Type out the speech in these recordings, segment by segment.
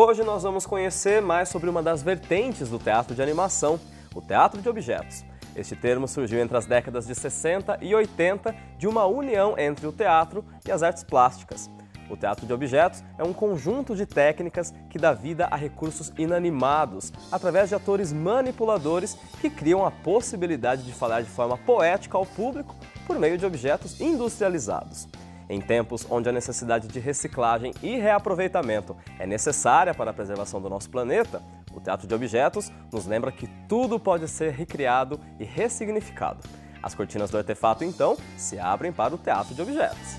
Hoje nós vamos conhecer mais sobre uma das vertentes do teatro de animação, o teatro de objetos. Este termo surgiu entre as décadas de 60 e 80 de uma união entre o teatro e as artes plásticas. O teatro de objetos é um conjunto de técnicas que dá vida a recursos inanimados, através de atores manipuladores que criam a possibilidade de falar de forma poética ao público por meio de objetos industrializados. Em tempos onde a necessidade de reciclagem e reaproveitamento é necessária para a preservação do nosso planeta, o teatro de objetos nos lembra que tudo pode ser recriado e ressignificado. As cortinas do artefato, então, se abrem para o teatro de objetos.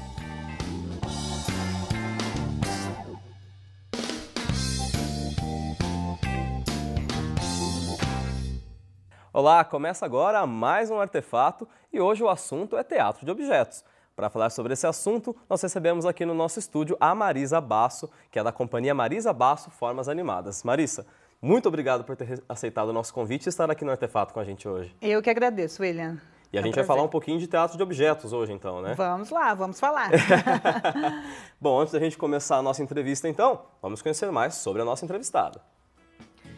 Olá, começa agora mais um Artefato e hoje o assunto é teatro de objetos. Para falar sobre esse assunto, nós recebemos aqui no nosso estúdio a Marisa Basso, que é da companhia Marisa Basso Formas Animadas. Marisa, muito obrigado por ter aceitado o nosso convite e estar aqui no Artefato com a gente hoje. Eu que agradeço, William. E a gente vai falar um pouquinho de teatro de objetos hoje, então, né? Vamos lá, vamos falar. Bom, antes da gente começar a nossa entrevista, então, vamos conhecer mais sobre a nossa entrevistada.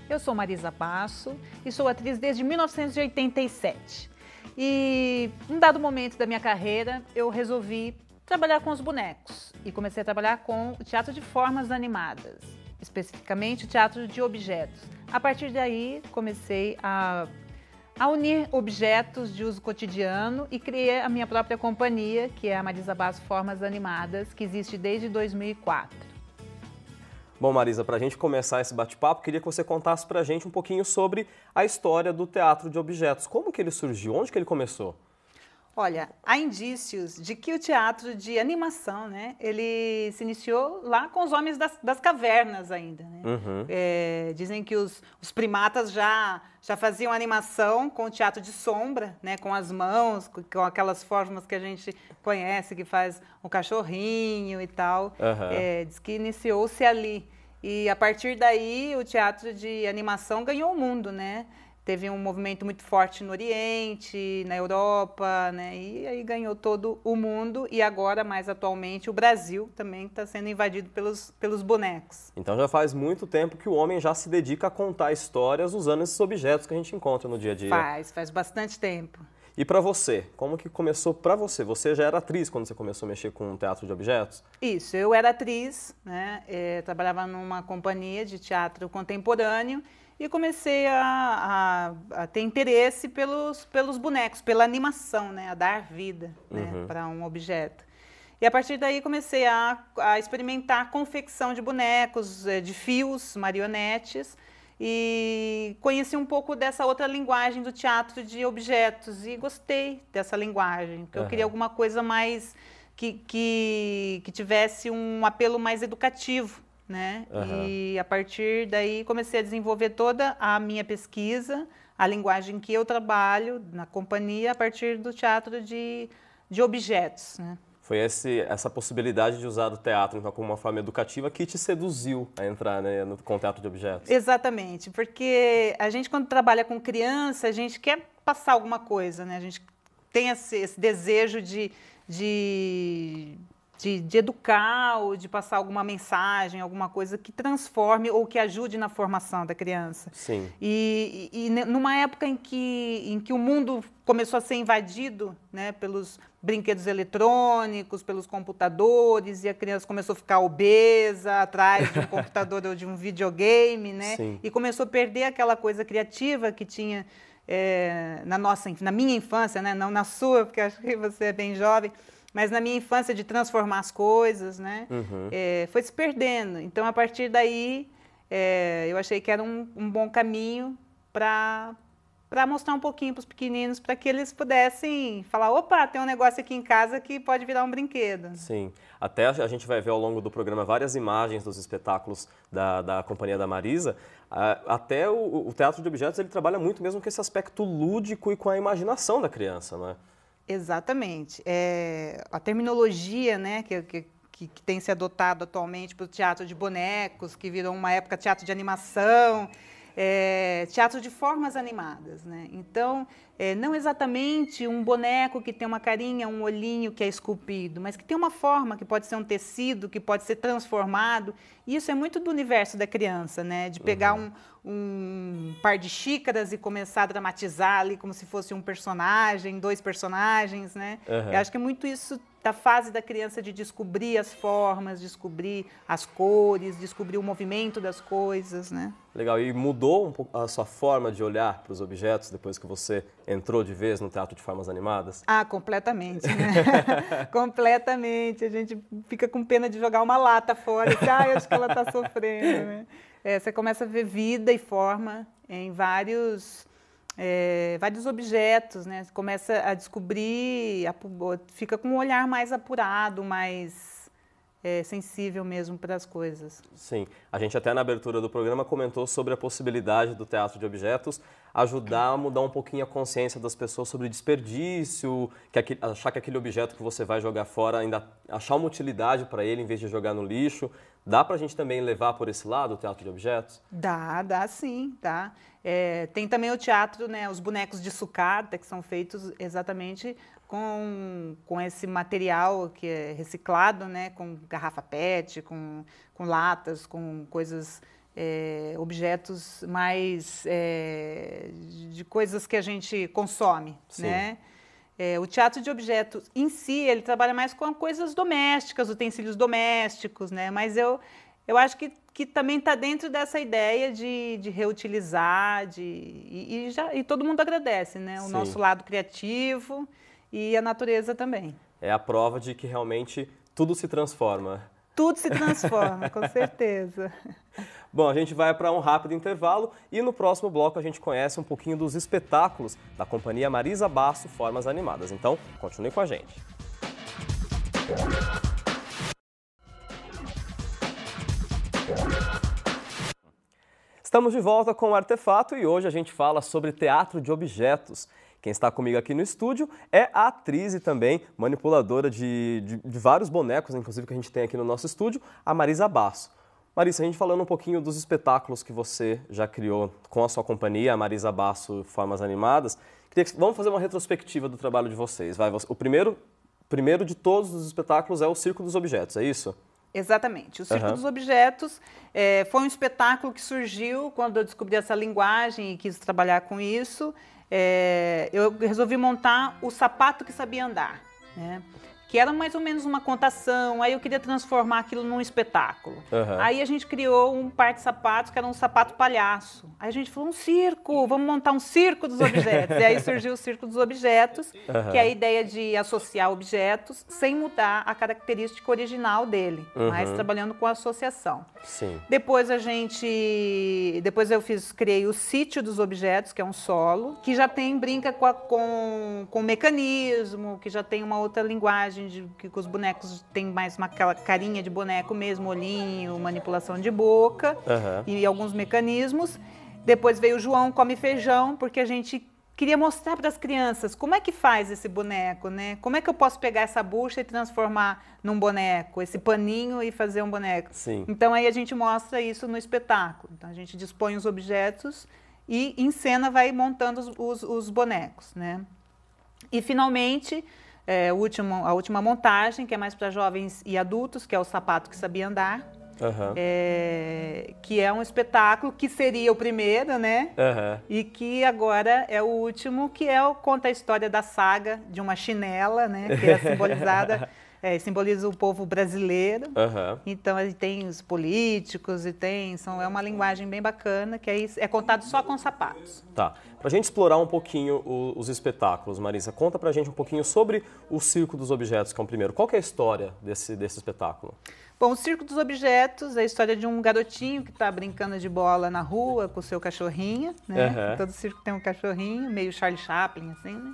Eu sou Marisa Basso e sou atriz desde 1987. E em um dado momento da minha carreira, eu resolvi trabalhar com os bonecos e comecei a trabalhar com o teatro de formas animadas, especificamente o teatro de objetos. A partir daí, comecei a unir objetos de uso cotidiano e criei a minha própria companhia, que é a Marisa Basso Formas Animadas, que existe desde 2004. Bom, Marisa, para a gente começar esse bate-papo, queria que você contasse para a gente um pouquinho sobre a história do teatro de objetos. Como que ele surgiu? Onde que ele começou? Olha, há indícios de que o teatro de animação, né, ele se iniciou lá com os homens das cavernas ainda. Né? Uhum. Dizem que os primatas já faziam animação com o teatro de sombra, né, com as mãos, com aquelas formas que a gente conhece, que faz um cachorrinho e tal. Uhum. Diz que iniciou-se ali. E a partir daí o teatro de animação ganhou o mundo, né? Teve um movimento muito forte no Oriente, na Europa, né? E aí ganhou todo o mundo e agora, mais atualmente, o Brasil também está sendo invadido pelos bonecos. Então já faz muito tempo que o homem já se dedica a contar histórias usando esses objetos que a gente encontra no dia a dia. Faz bastante tempo. E para você, como que começou para você? Você já era atriz quando você começou a mexer com teatro de objetos? Isso, eu era atriz, né? Trabalhava numa companhia de teatro contemporâneo e comecei a ter interesse pelos bonecos, pela animação, né? A dar vida, né? Para um objeto. E a partir daí comecei a experimentar a confecção de bonecos, de fios, marionetes, e conheci um pouco dessa outra linguagem do teatro de objetos e gostei dessa linguagem, porque eu queria alguma coisa mais que tivesse um apelo mais educativo, né? E a partir daí comecei a desenvolver toda a minha pesquisa, a linguagem que eu trabalho na companhia a partir do teatro de objetos, né? Foi essa possibilidade de usar o teatro então, como uma forma educativa que te seduziu a entrar, né, com o teatro de objetos. Exatamente, porque a gente quando trabalha com criança, a gente quer passar alguma coisa, né? A gente tem esse desejo de educar ou de passar alguma mensagem, alguma coisa que transforme ou que ajude na formação da criança. Sim. E numa época em que o mundo começou a ser invadido, né, pelos brinquedos eletrônicos, pelos computadores, e a criança começou a ficar obesa atrás de um computador ou de um videogame, né? Sim. E começou a perder aquela coisa criativa que tinha na minha infância, né? Não na sua, porque acho que você é bem jovem, mas na minha infância de transformar as coisas, né? Foi se perdendo. Então, a partir daí, eu achei que era um bom caminho para mostrar um pouquinho para os pequeninos, para que eles pudessem falar, opa, tem um negócio aqui em casa que pode virar um brinquedo. Sim. Até a gente vai ver ao longo do programa várias imagens dos espetáculos da companhia da Marisa. Até o teatro de objetos, ele trabalha muito mesmo com esse aspecto lúdico e com a imaginação da criança, não é? Exatamente. A terminologia, né, que tem se adotado atualmente para o teatro de bonecos, que virou uma época teatro de animação, teatro de formas animadas, né? Então, não exatamente um boneco que tem uma carinha, um olhinho que é esculpido, mas que tem uma forma, que pode ser um tecido, que pode ser transformado, Isso é muito do universo da criança, né? De pegar um par de xícaras e começar a dramatizar ali como se fosse um personagem, 2 personagens, né? Eu acho que é muito isso da fase da criança de descobrir as formas, descobrir as cores, descobrir o movimento das coisas, né? Legal. E mudou um pouco a sua forma de olhar para os objetos depois que você entrou de vez no teatro de formas animadas? Ah, completamente, né? Completamente. A gente fica com pena de jogar uma lata fora. Eu acho que ela está sofrendo, né? Você começa a ver vida e forma em vários objetos, né? Você começa a descobrir, fica com um olhar mais apurado, mais sensível mesmo para as coisas. Sim, a gente até na abertura do programa comentou sobre a possibilidade do teatro de objetos ajudar a mudar um pouquinho a consciência das pessoas sobre desperdício, achar que aquele objeto que você vai jogar fora, ainda achar uma utilidade para ele em vez de jogar no lixo. Dá para a gente também levar por esse lado o teatro de objetos? Dá sim, dá. Tem também o teatro, né, os bonecos de sucata, que são feitos exatamente com esse material que é reciclado, né, com garrafa PET, com latas, com coisas, objetos mais de coisas que a gente consome, Sim. né? O teatro de objetos em si, ele trabalha mais com coisas domésticas, utensílios domésticos, né? Mas eu acho que também está dentro dessa ideia de reutilizar, e todo mundo agradece, né? O Sim. nosso lado criativo e a natureza também. É a prova de que realmente tudo se transforma. Tudo se transforma, com certeza. Bom, a gente vai para um rápido intervalo e no próximo bloco a gente conhece um pouquinho dos espetáculos da companhia Marisa Basso Formas Animadas. Então, continue com a gente. Estamos de volta com o Artefato e hoje a gente fala sobre teatro de objetos. Quem está comigo aqui no estúdio é a atriz e também manipuladora de vários bonecos, inclusive que a gente tem aqui no nosso estúdio, a Marisa Basso. Marisa, a gente falando um pouquinho dos espetáculos que você já criou com a sua companhia, a Marisa Basso Formas Animadas. Vamos fazer uma retrospectiva do trabalho de vocês. O primeiro de todos os espetáculos é o Circo dos Objetos, é isso? Exatamente. O Circo dos Objetos foi um espetáculo que surgiu quando eu descobri essa linguagem e quis trabalhar com isso. Eu resolvi montar o Sapato que Sabia Andar, né? Que era mais ou menos uma contação, aí eu queria transformar aquilo num espetáculo. Aí a gente criou um par de sapatos que era um sapato palhaço. Aí a gente falou, um circo, vamos montar um circo dos objetos. E aí surgiu o Circo dos Objetos, que é a ideia de associar objetos sem mudar a característica original dele, mas trabalhando com associação. Sim. Depois eu criei o Sítio dos Objetos, que é um solo, que já brinca com mecanismo, que já tem uma outra linguagem, que os bonecos têm mais aquela carinha de boneco mesmo, olhinho, manipulação de boca e alguns mecanismos. Depois veio o João Come Feijão, porque a gente queria mostrar para as crianças como é que faz esse boneco, né? Como é que eu posso pegar essa bucha e transformar num boneco, esse paninho e fazer um boneco. Sim. Então aí a gente mostra isso no espetáculo. Então a gente dispõe os objetos e em cena vai montando os bonecos, né? E finalmente a última montagem, que é mais para jovens e adultos, que é o Sapato que Sabia Andar, que é um espetáculo que seria o primeiro, né? E que agora é o último, que conta a história da saga de uma chinela, né? Que é simbolizada, simboliza o povo brasileiro. Então aí tem os políticos e é uma linguagem bem bacana, que aí é contado só com sapatos. Tá. Para a gente explorar um pouquinho os espetáculos, Marisa, conta pra gente um pouquinho sobre o Circo dos Objetos, que é o primeiro. Qual que é a história desse espetáculo? Bom, o Circo dos Objetos é a história de um garotinho que está brincando de bola na rua com o seu cachorrinho, né? Todo circo tem um cachorrinho, meio Charlie Chaplin, assim, né?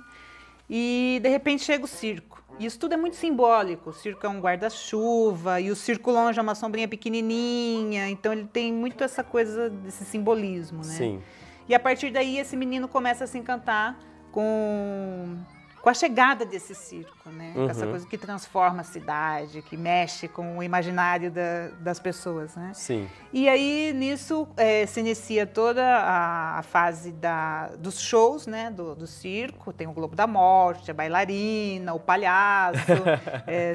E, de repente, chega o circo. E isso tudo é muito simbólico. O circo é um guarda-chuva e o circo longe é uma sombrinha pequenininha. Então, ele tem muito essa coisa, desse simbolismo, né? Sim. E, a partir daí, esse menino começa a se encantar com com a chegada desse circo, né? Com essa coisa que transforma a cidade, que mexe com o imaginário das pessoas, né? Sim. E aí, nisso, se inicia toda a fase dos shows, né? Do circo. Tem o Globo da Morte, a bailarina, o palhaço,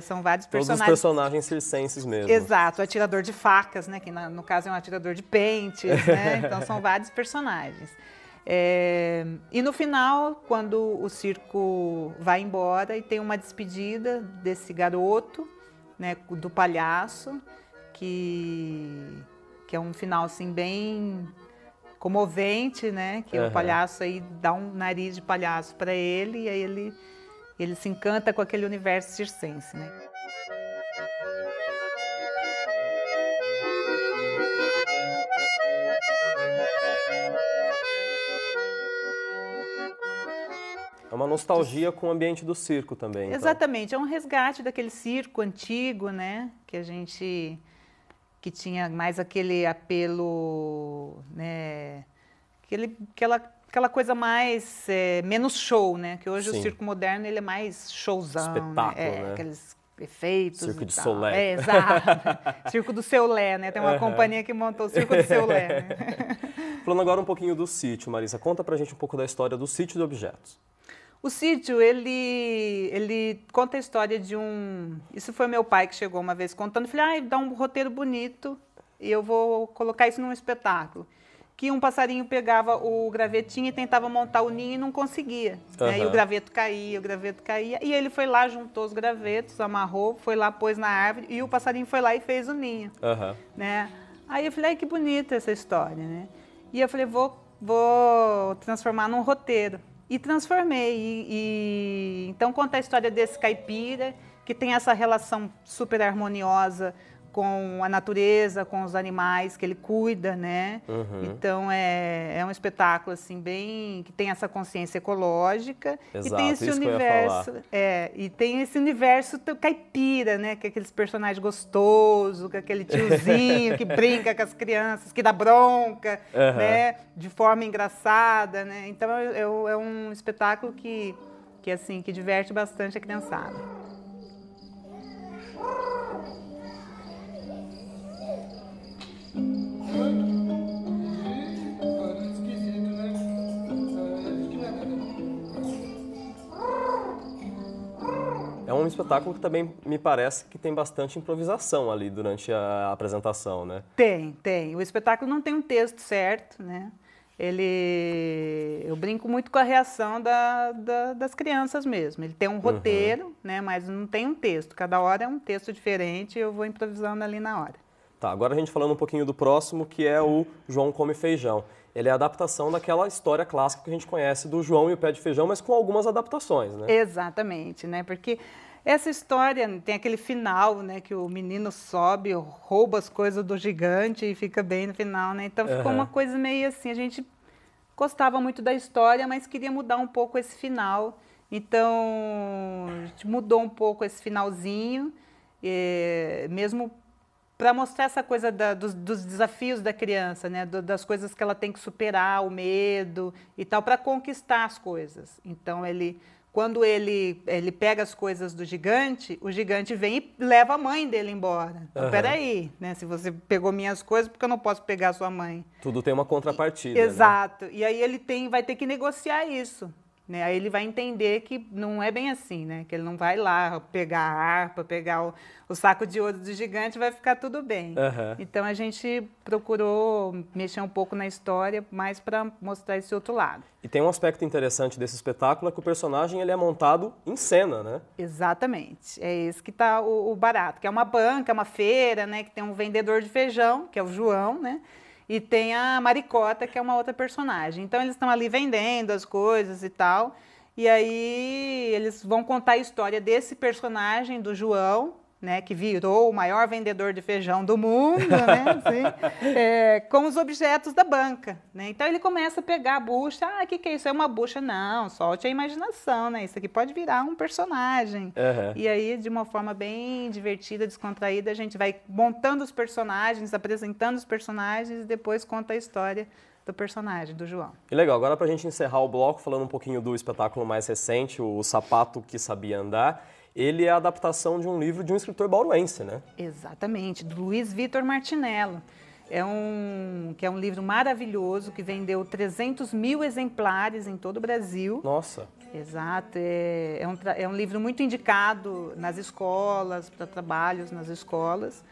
são vários personagens. Todos os personagens circenses mesmo. Exato, o atirador de facas, né? Que no caso é um atirador de pentes, né? Então são vários personagens. E no final, quando o circo vai embora e tem uma despedida desse garoto, né, do palhaço, que é um final assim bem comovente, né, que o palhaço aí dá um nariz de palhaço para ele e aí ele se encanta com aquele universo circense, né? É uma nostalgia com o ambiente do circo também. Então. Exatamente, é um resgate daquele circo antigo, né? Que tinha mais aquele apelo, né? Aquela coisa mais menos show, né? Que hoje o circo moderno ele é mais showzão, espetáculo, né? Aqueles efeitos. Circo de Solé. Exato. Circo do Seulé, né? Tem uma companhia que montou o Circo do Seulé. Né? Falando agora um pouquinho do sítio, Marisa, conta pra gente um pouco da história do Sítio de Objetos. O sítio, ele conta a história de um... Isso foi meu pai que chegou uma vez contando. Falei, dá um roteiro bonito e eu vou colocar isso num espetáculo. Que um passarinho pegava o gravetinho e tentava montar o ninho e não conseguia. Né? E o graveto caía. E ele foi lá, juntou os gravetos, amarrou, foi lá, pôs na árvore e o passarinho foi lá e fez o ninho. Né? Aí eu falei, que bonita essa história. Né? E eu falei, vou transformar num roteiro. E transformei. Então, conta a história desse caipira, que tem essa relação super harmoniosa com a natureza, com os animais que ele cuida, né? Então, é um espetáculo, assim, bem... que tem essa consciência ecológica. Exato, e tem esse isso universo... que eu ia falar. E tem esse universo caipira, né? Que é aqueles personagens gostosos, com aquele tiozinho que brinca com as crianças, que dá bronca, né? De forma engraçada, né? Então, é um espetáculo que diverte bastante a criançada. É um espetáculo que também me parece que tem bastante improvisação ali durante a apresentação, né? Tem. O espetáculo não tem um texto certo, né? Eu brinco muito com a reação das crianças mesmo. Ele tem um roteiro, né? Mas não tem um texto. Cada hora é um texto diferente e eu vou improvisando ali na hora. Tá, agora a gente falando um pouquinho do próximo, que é o João Come Feijão. Ele é a adaptação daquela história clássica que a gente conhece do João e o Pé de Feijão, mas com algumas adaptações, né? Exatamente, né? Porque essa história tem aquele final, né? Que o menino sobe, rouba as coisas do gigante e fica bem no final, né? Então ficou uma coisa meio assim, a gente gostava muito da história, mas queria mudar um pouco esse final. Então, a gente mudou um pouco esse finalzinho, mesmo para mostrar essa coisa dos desafios da criança, né? Das coisas que ela tem que superar, o medo e tal, para conquistar as coisas. Então, quando ele pega as coisas do gigante, o gigante vem e leva a mãe dele embora. Então, peraí, né? Se você pegou minhas coisas, por que eu não posso pegar a sua mãe? Tudo tem uma contrapartida. Exato. Né? E aí ele vai ter que negociar isso. Né? Aí ele vai entender que não é bem assim, né? Que ele não vai lá pegar a harpa, pegar o saco de ouro do gigante, vai ficar tudo bem. Então a gente procurou mexer um pouco na história, mais para mostrar esse outro lado. E tem um aspecto interessante desse espetáculo, é que o personagem ele é montado em cena, né? Exatamente. É esse que está o barato, que é uma banca, uma feira, né? Que tem um vendedor de feijão, que é o João, né? E tem a Maricota, que é uma outra personagem. Então, eles estão ali vendendo as coisas e tal. E aí, eles vão contar a história desse personagem, do João, né, que virou o maior vendedor de feijão do mundo, né, assim, com os objetos da banca. Né? Então, ele começa a pegar a bucha. O que é isso? É uma bucha? Não, solte a imaginação, né? Isso aqui pode virar um personagem. E aí, de uma forma bem divertida, descontraída, a gente vai montando os personagens, apresentando os personagens e depois conta a história do personagem, do João. E legal, agora para a gente encerrar o bloco, falando um pouquinho do espetáculo mais recente, O Sapato que Sabia Andar, ele é a adaptação de um livro de um escritor bauruense, né? Exatamente, do Luiz Vitor Martinello. Que é um livro maravilhoso, que vendeu 300 mil exemplares em todo o Brasil. Nossa! Exato, é um livro muito indicado nas escolas, para trabalhos nas escolas.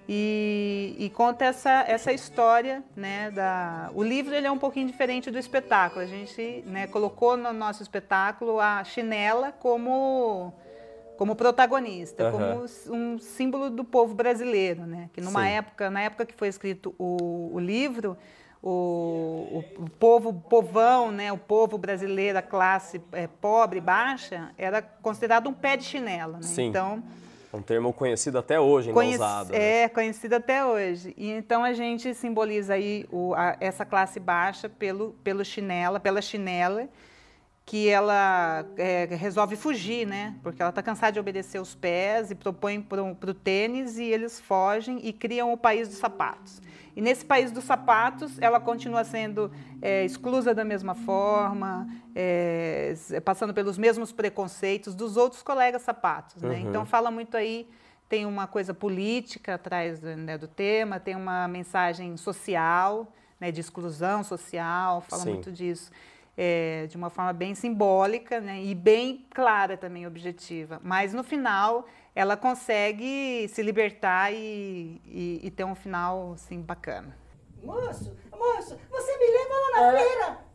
E conta essa história, né, o livro ele é um pouquinho diferente do espetáculo. A gente, né, colocou no nosso espetáculo a chinela como protagonista, como um símbolo do povo brasileiro, né? Que na época que foi escrito o livro, o povão, né, o povo brasileiro, a classe pobre, baixa, era considerado um pé de chinela, né? Sim. Então, um termo conhecido até hoje, ainda usado. É, conhecido até hoje. E então a gente simboliza aí essa classe baixa pela chinela, que ela resolve fugir, né? Porque ela está cansada de obedecer os pés e propõe para o tênis, e eles fogem e criam o país dos sapatos. E nesse país dos sapatos, ela continua sendo exclusa da mesma forma, passando pelos mesmos preconceitos dos outros colegas sapatos, né? Então fala muito aí, tem uma coisa política atrás, né, do tema, tem uma mensagem social, né, de exclusão social, fala muito disso. De uma forma bem simbólica, né, e bem clara também, objetiva. Mas no final ela consegue se libertar e ter um final assim, bacana. Moço, você me leva lá na feira?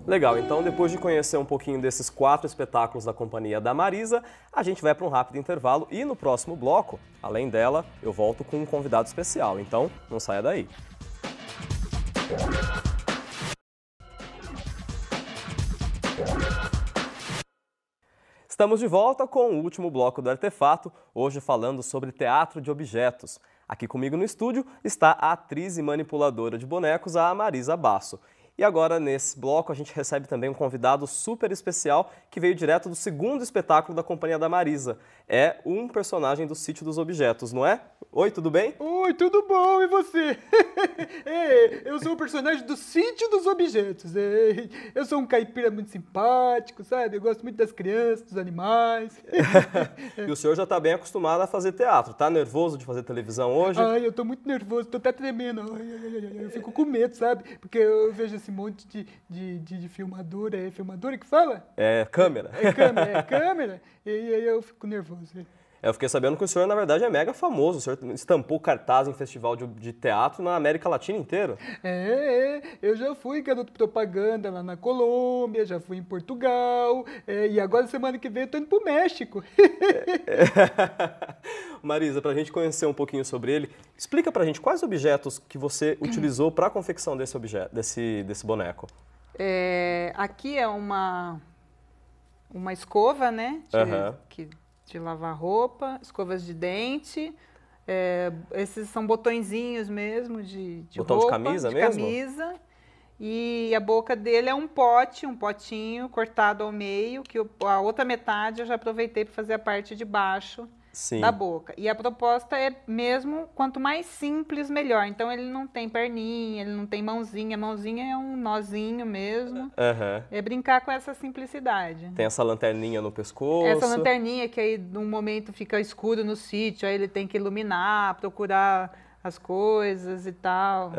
Legal, então depois de conhecer um pouquinho desses 4 espetáculos da Companhia da Marisa, a gente vai para um rápido intervalo e no próximo bloco, além dela, eu volto com um convidado especial, então não saia daí. Estamos de volta com o último bloco do Artefato, hoje falando sobre teatro de objetos. Aqui comigo no estúdio está a atriz e manipuladora de bonecos, a Marisa Basso. E agora, nesse bloco, a gente recebe também um convidado super especial que veio direto do segundo espetáculo da Companhia da Marisa. É um personagem do Sítio dos Objetos, não é? Oi, tudo bem? Oi, tudo bom? E você? Eu sou o personagem do Sítio dos Objetos. Eu sou um caipira muito simpático, sabe? Eu gosto muito das crianças, dos animais. E o senhor já está bem acostumado a fazer teatro. Tá nervoso de fazer televisão hoje? Ai, eu tô muito nervoso, tô até tremendo. Eu fico com medo, sabe? Porque eu vejo esse monte de filmadora. É filmadora que fala? É câmera. É câmera. E aí eu fico nervoso. Eu fiquei sabendo que o senhor, na verdade, é mega famoso. O senhor estampou cartaz em festival de teatro na América Latina inteira. Eu já fui garoto propaganda lá na Colômbia, já fui em Portugal, e agora semana que vem eu tô indo pro México. Marisa, pra gente conhecer um pouquinho sobre ele, explica pra gente quais objetos que você utilizou para a confecção desse boneco. Aqui é uma escova, né? De lavar roupa, escovas de dente. Esses são botõezinhos mesmo de botão roupa, de camisa de mesmo? camisa. E a boca dele é um potinho cortado ao meio, que a outra metade eu já aproveitei para fazer a parte de baixo da boca. E a proposta é mesmo, quanto mais simples, melhor. Então ele não tem perninha, ele não tem mãozinha. Mãozinha é um nozinho mesmo. É brincar com essa simplicidade. Tem essa lanterninha no pescoço. Essa lanterninha que aí, num momento, fica escuro no sítio, aí ele tem que iluminar, procurar as coisas e tal.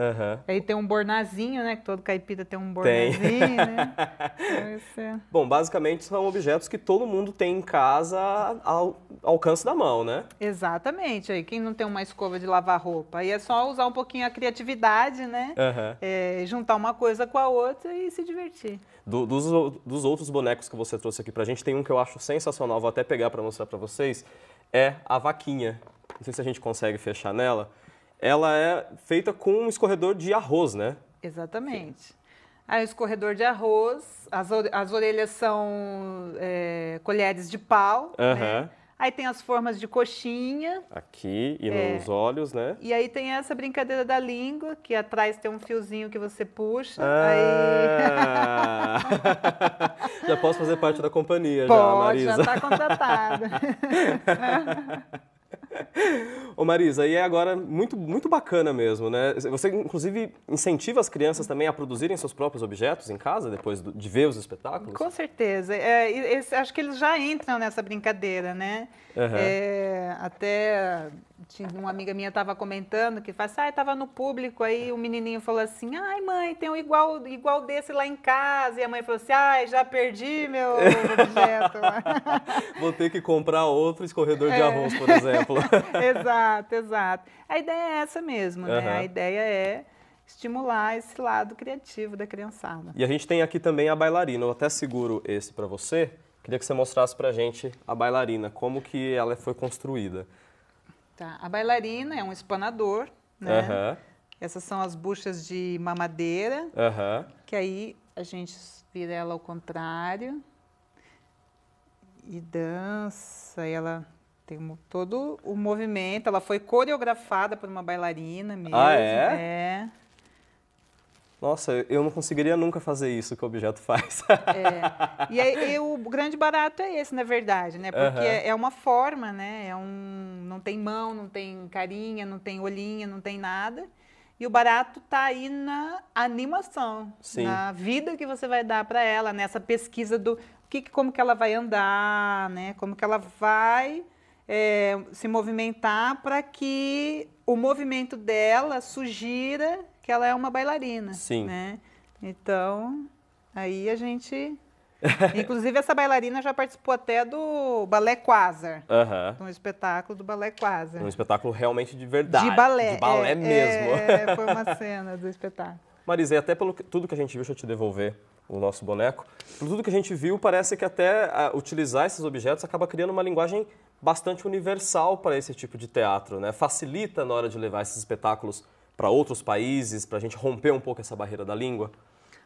Aí tem um bornazinho, né? Que todo caipira tem um bornazinho, né? Bom, basicamente são objetos que todo mundo tem em casa ao alcance da mão, né? Exatamente. Aí quem não tem uma escova de lavar roupa? Aí é só usar um pouquinho a criatividade, né? Juntar uma coisa com a outra e se divertir. Dos outros bonecos que você trouxe aqui pra gente, tem um que eu acho sensacional, vou até pegar pra mostrar pra vocês, é a vaquinha. Não sei se a gente consegue fechar nela. Ela é feita com um escorredor de arroz, né? Exatamente. Aí o escorredor de arroz, as orelhas são colheres de pau, né? Aí tem as formas de coxinha. Aqui e nos olhos, né? E aí tem essa brincadeira da língua, que atrás tem um fiozinho que você puxa. Ah. Já posso fazer parte da companhia, Pode, já, Marisa. já está contratada. Ô Marisa, e é agora muito, muito bacana mesmo, né? Você, inclusive, incentiva as crianças também a produzirem seus próprios objetos em casa, depois de ver os espetáculos? Com certeza. Acho que eles já entram nessa brincadeira, né? Uhum. Até uma amiga minha estava comentando que faz, estava no público, aí o menininho falou assim, ai mãe, tem um igual desse lá em casa. E a mãe falou assim, ai, já perdi meu objeto. Vou ter que comprar outro escorredor de arroz, por exemplo. Exato, exato. A ideia é essa mesmo, né? Uhum. A ideia é estimular esse lado criativo da criançada. E a gente tem aqui também a bailarina. Eu até seguro esse para você. Queria que você mostrasse pra gente a bailarina, como que ela foi construída. Tá. A bailarina é um espanador, né? Uhum. Essas são as buchas de mamadeira, que aí a gente vira ela ao contrário e dança. E ela tem todo o movimento, ela foi coreografada por uma bailarina mesmo. Ah, é? É. Nossa, eu não conseguiria nunca fazer isso que o objeto faz. E aí, o grande barato é esse, na verdade, né? Porque é uma forma, né? Não tem mão, não tem carinha, não tem olhinha, não tem nada. E o barato está aí na animação, Sim. na vida que você vai dar para ela, nessa pesquisa do como que ela vai andar, né? Como que ela vai se movimentar para que o movimento dela sugira que ela é uma bailarina. Sim. Né? Então, aí a gente... Inclusive, essa bailarina já participou até do Balé Quasar. Uhum. Um espetáculo do Balé Quasar. Um espetáculo realmente de verdade. De balé. De balé mesmo. Foi uma cena do espetáculo. Marisa, e até pelo tudo que a gente viu, deixa eu te devolver o nosso boneco. Por tudo que a gente viu, parece que até utilizar esses objetos acaba criando uma linguagem bastante universal para esse tipo de teatro, né? Facilita na hora de levar esses espetáculos para outros países, para a gente romper um pouco essa barreira da língua?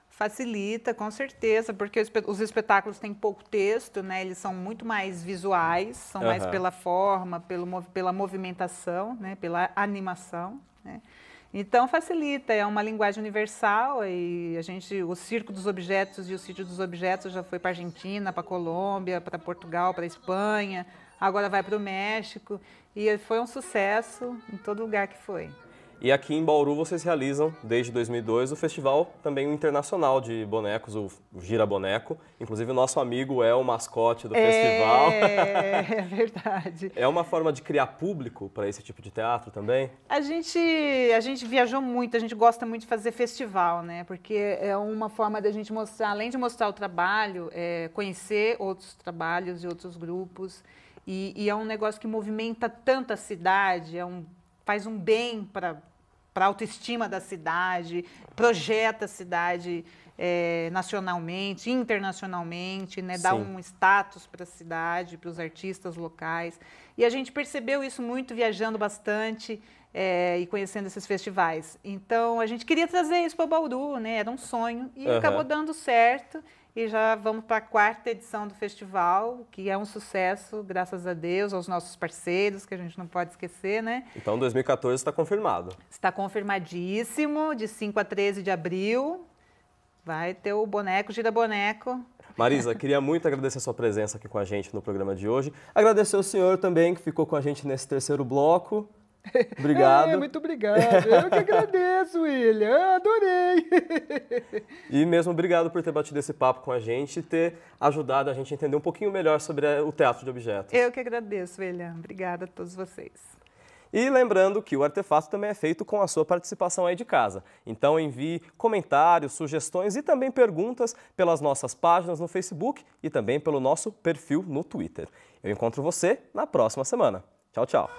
Facilita, com certeza, porque os espetáculos têm pouco texto, né? Eles são muito mais visuais, são mais pela forma, pela movimentação, né? Pela animação, né? Então facilita, é uma linguagem universal e o Circo dos Objetos e o Sítio dos Objetos já foi para a Argentina, para a Colômbia, para Portugal, para a Espanha, agora vai para o México e foi um sucesso em todo lugar que foi. E aqui em Bauru vocês realizam, desde 2002, o festival também internacional de bonecos, o Gira Boneco. Inclusive o nosso amigo é o mascote do festival. É verdade. É uma forma de criar público para esse tipo de teatro também? A gente viajou muito, a gente gosta muito de fazer festival, né? Porque é uma forma da gente mostrar, além de mostrar o trabalho, conhecer outros trabalhos e outros grupos. E é um negócio que movimenta tanto a cidade, faz um bem para a autoestima da cidade, projeta a cidade nacionalmente, internacionalmente, né? Dá um status para a cidade, para os artistas locais. E a gente percebeu isso muito viajando bastante e conhecendo esses festivais. Então, a gente queria trazer isso para Bauru, né? Era um sonho e acabou dando certo. E já vamos para a 4ª edição do festival, que é um sucesso, graças a Deus, aos nossos parceiros, que a gente não pode esquecer, né? Então, 2014 está confirmado. Está confirmadíssimo, de 5 a 13 de abril. Vai ter o boneco, Gira Boneco. Marisa, queria muito agradecer a sua presença aqui com a gente no programa de hoje. Agradecer o senhor também, que ficou com a gente nesse 3º bloco. Obrigado. Muito obrigado. Eu que agradeço, William. Adorei. E mesmo obrigado por ter batido esse papo com a gente e ter ajudado a gente a entender um pouquinho melhor sobre o teatro de objetos. Eu que agradeço, William. Obrigada a todos vocês. E lembrando que o Artefato também é feito com a sua participação aí de casa. Então envie comentários, sugestões e também perguntas pelas nossas páginas no Facebook e também pelo nosso perfil no Twitter. Eu encontro você na próxima semana. Tchau, tchau.